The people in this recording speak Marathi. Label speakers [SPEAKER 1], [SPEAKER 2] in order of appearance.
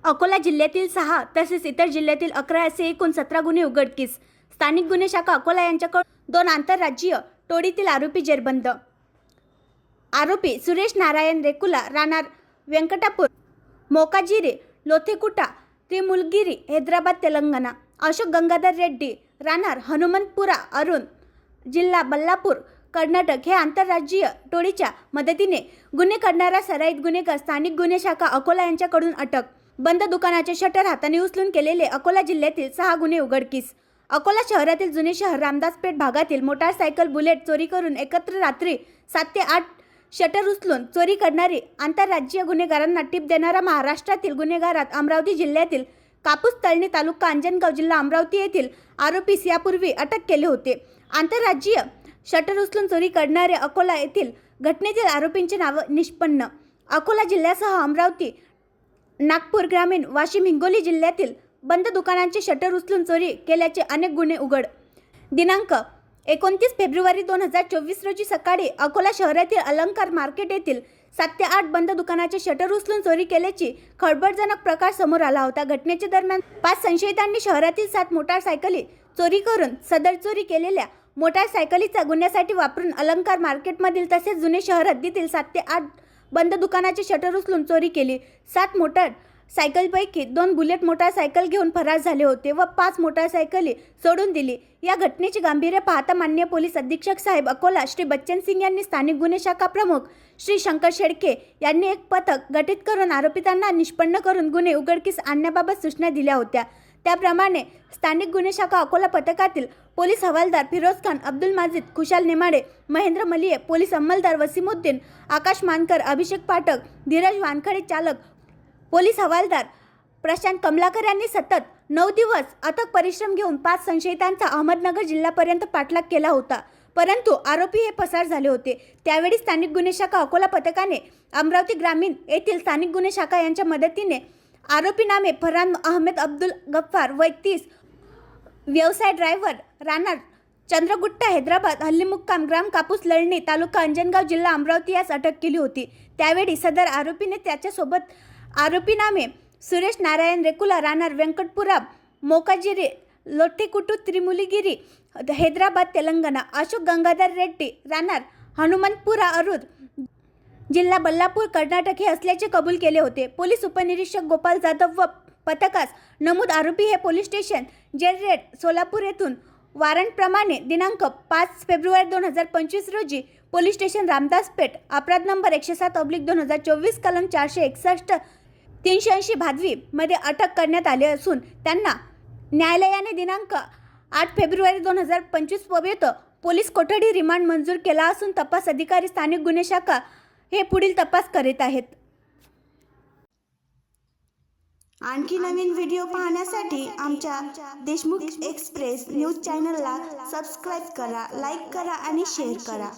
[SPEAKER 1] अकोला जिल्ह्यातील 6 तसेच इतर जिल्ह्यातील 11 असे एकूण 17 गुन्हे उघडकीस. स्थानिक गुन्हे शाखा अकोला यांच्याकडून 2 आंतरराज्यीय टोळीतील आरोपी जेरबंद. आरोपी सुरेश नारायण रेकुला राहणार व्यंकटापूर, मोकाजिरी, लोथेकुटा, त्रिमुलगिरी, हैदराबाद, तेलंगणा. अशोक गंगाधर रेड्डी राहणार हनुमंतपुरा, अरुण, जिल्हा बल्लापूर, कर्नाटक हे आंतरराज्यीय टोळीच्या मदतीने गुन्हे करणारा सराईत गुन्हेगार स्थानिक गुन्हे शाखा अकोला यांच्याकडून अटक. बंद दुकानाचे शटर हाताने उचलून केलेले अकोला जिल्ह्यातील 6 गुन्हे उघडकीस. अकोला शहरातील जुने शहर रामदासपेठ भागातील मोटारसायकल बुलेट चोरी करून एकत्र रात्री 7 ते 8 शटर उचलून चोरी करणारी आंतरराज्यीय गुन्हेगारांना टिप देणारा महाराष्ट्रातील गुन्हेगारात अमरावती जिल्ह्यातील कापूस तळणी तालुका अंजनगाव जिल्हा अमरावती येथील आरोपीस यापूर्वी अटक केले होते. आंतरराज्यीय शटर उचलून चोरी करणारे अकोला येथील घटनेतील आरोपींचे नाव निष्पन्न. अकोला जिल्ह्यासह अमरावती, नागपूर ग्रामीण, वाशिम, हिंगोली जिल्ह्यातील बंद दुकानांचे शटर उचलून चोरी केल्याचे अनेक गुन्हे उघड. दिनांक 29 फेब्रुवारी 2024 रोजी सकाळी अकोला शहरातील अलंकार मार्केट येथील 7 ते 8 बंद दुकानाचे शटर उचलून चोरी केल्याची खळबळजनक प्रकार समोर आला होता. घटनेच्या दरम्यान 5 संशयितांनी शहरातील 7 मोटारसायकली चोरी करून सदर चोरी केलेल्या मोटारसायकलीचा गुन्ह्यासाठी वापरून अलंकार मार्केटमधील तसेच जुने शहर हद्दीतील 7 ते 8 बंद दुकानाचे शटर उचलून चोरी केली. 7 मोटारसायकलपैकी 2 बुलेट मोटारसायकल घेऊन फरार झाले होते व 5 मोटारसायकली सोडून दिली. या घटनेचे गांभीर्य पाहता माननीय पोलीस अधीक्षक साहेब अकोला श्री बच्चन सिंग यांनी स्थानिक गुन्हे शाखा प्रमुख श्री शंकर शेळके यांनी एक पथक गठीत करून आरोपितांना निष्पन्न करून गुन्हे उघडकीस आणण्याबाबत सूचना दिल्या होत्या. त्याप्रमाणे स्थानिक गुन्हे शाखा अकोला पथकातील पोलीस हवालदार फिरोज खान, अब्दुल माजिद, खुशाल नेमाडे, महेंद्र मलिये, पोलीस अंमलदार वसीमुद्दीन, आकाश मानकर, अभिषेक पाठक, धीरज वानखडे चालक, पोलीस हवालदार प्रशांत कमलाकर यांनी सतत 9 दिवस अथक परिश्रम घेऊन 5 संशयितांचा अहमदनगर जिल्ह्यापर्यंत पाठलाग केला होता. परंतु आरोपी हे पसार झाले होते. त्यावेळी स्थानिक गुन्हे शाखा अकोला पथकाने अमरावती ग्रामीण येथील स्थानिक गुन्हे शाखा यांच्या मदतीने आरोपी नामे फरहान अहमद अब्दुल गफ्फार वय 30, व्यवसाय ड्रायव्हर, राहणार चंद्रगुट्टा, हैदराबाद, हल्ली मुक्काम, ग्राम कापूस लळणी, तालुका अंजनगाव, जिल्हा अमरावती यास अटक केली होती. त्यावेळी सदर आरोपीने त्याच्यासोबत आरोपी नामे सुरेश नारायण रेकुला राहणार व्यंकटपुरा, मोकाजिरी, लोथेकुटू, त्रिमुलगिरी, हैदराबाद, तेलंगणा, अशोक गंगाधर रेड्डी राहणार हनुमंतपुरा, अरुण, जिल्हा बल्लापूर, कर्नाटक हे असल्याचे कबूल केले होते. पोलीस उपनिरीक्षक गोपाल जाधव व पथकास नमूद आरोपी हे पोलीस स्टेशन जेल रेड सोलापूर येथून वॉरंटप्रमाणे दिनांक 5 फेब्रुवारी 2025 रोजी पोलीस स्टेशन रामदासपेठ अपराध नंबर 107/2024 कलम 461 380 भादवी मध्ये अटक करण्यात आले असून त्यांना न्यायालयाने दिनांक 8 फेब्रुवारी 2025 पर्यंत पोलीस कोठडी रिमांड मंजूर केला असून तपास अधिकारी स्थानिक गुन्हे शाखा हे पुढील तपास करीत आहेत.
[SPEAKER 2] आणखी नवीन व्हिडिओ पाहण्यासाठी आमच्या देशमुख एक्सप्रेस न्यूज चॅनलला सबस्क्राईब करा, लाईक करा आणि शेअर करा.